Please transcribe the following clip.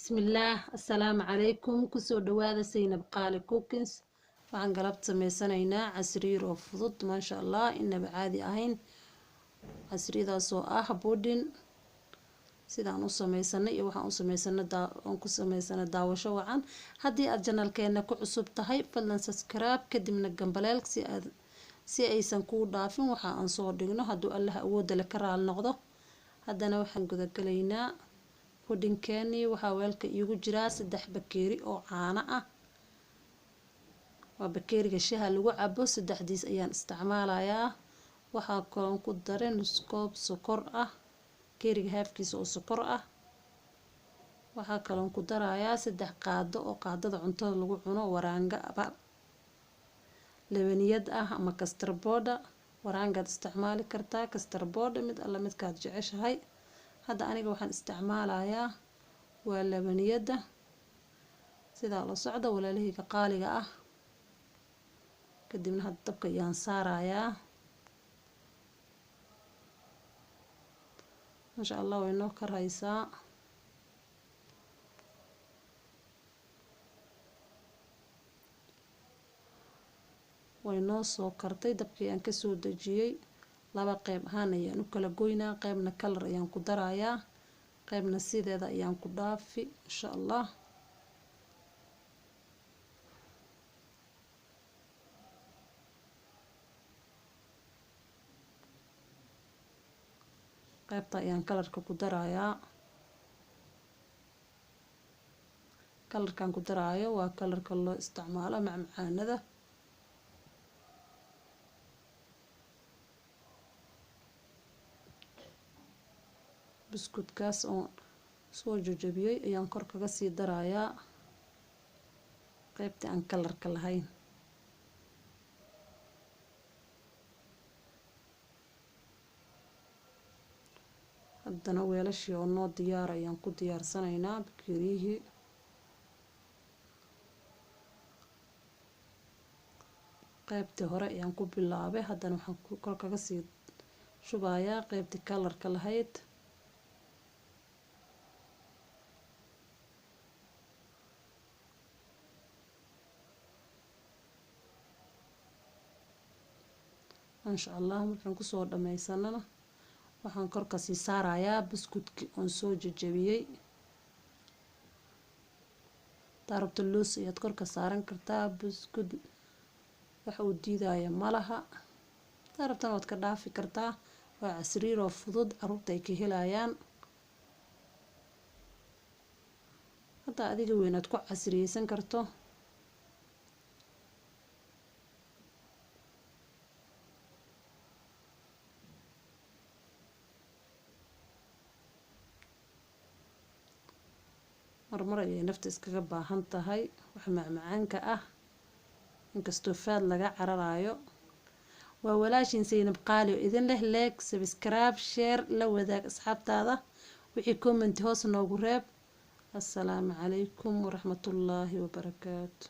bismillaah assalaamu calaykum kusoo dhawaada Saynab Qaali Cookings. waxaan galabta sameysanaynaa casriir oo fudud maasha allah inaba caadi ahayn. casriidaas oo ah pudding sidaan u sameysanay iyo waxaan ku sameysanay daawasho wacan. haddii aad channelkeena ku cusub tahay fadlan subscribe kadibna gambaleel si aysan kuu dhaafin waxa aan soo dhigno hadduu Allah awood leh ka raali noqdo. haddana waxaan guda galaynaa puddingkeeni. waxaa weelka iigu jiraa 3 bakeeri oo caano ah. waa bakeeriga shaha lagu cabo 3diis ayaan isticmaalayaa. waxaa kaloon ku daray nus koob sokor ah, bakeeriga haafkiisa oo sokor ah. waxaa kaloon ku darayaa 3 qaado oo qaadada cuntada lagu cuno waraanga labaniyad ah ama custard powder. waraangaad isticmaali kartaa, custard powder mid alla midkaad jeceshahay. hadda aniga waxaan isticmaalayaa waa labaniyada. sidaa la socda walaalahayga qaaliga ah. kadibna hadda dabka ayaan saarayaa. masha allah way noo karaysaa. way noo soo kartay. dabkii aan kasoo dejiyey 2 qayb ahaan ayaan u kala goynaa. qaybna kalar ayaan ku darayaa, qaybna sideeda ayaan ku dhaafi insha allah. qaybta ayaan kalarka ku darayaa. kalarkan ku daraayo waa kalarka loo isticmaalo macmacaanada. buskudkaas oo soo jajabiyey ayaan kor kaga sii darayaa qaybtii aan kalarka lahayn. haddana weelashii oo noo diyaar ayaan ku diyaarsanaynaa bakeeriyihii. qaybtii hore ayaan ku bilaabay, haddana waxaan kor kaga sii shubayaa qaybtii kalarka lahayd. insha allah markaan kusoo dhameysanana waxaan kor ka sii saarayaa buskudkii oon soo jajabiyey. daarabta loos ayaad kor ka saaran kartaa. buskud waxa uu diidaya malaha. daarabtana waad ka dhaafi kartaa. waa casriir oo fudud caruurta ay ka helayaan. hadda adiga weynaad ku casriyeysan karto. marmar ayay nafta iskaga baahan tahay wax macmacaanka ah inkastoo faad laga cararayo. waa walaashin Saynab Qaali oo idin leh like, subscribe, share, la wadaag asxaabtaada. wixii comment hoos noogu reeb. assalaamu calaykum waraxmatullaahi wabarakaatu.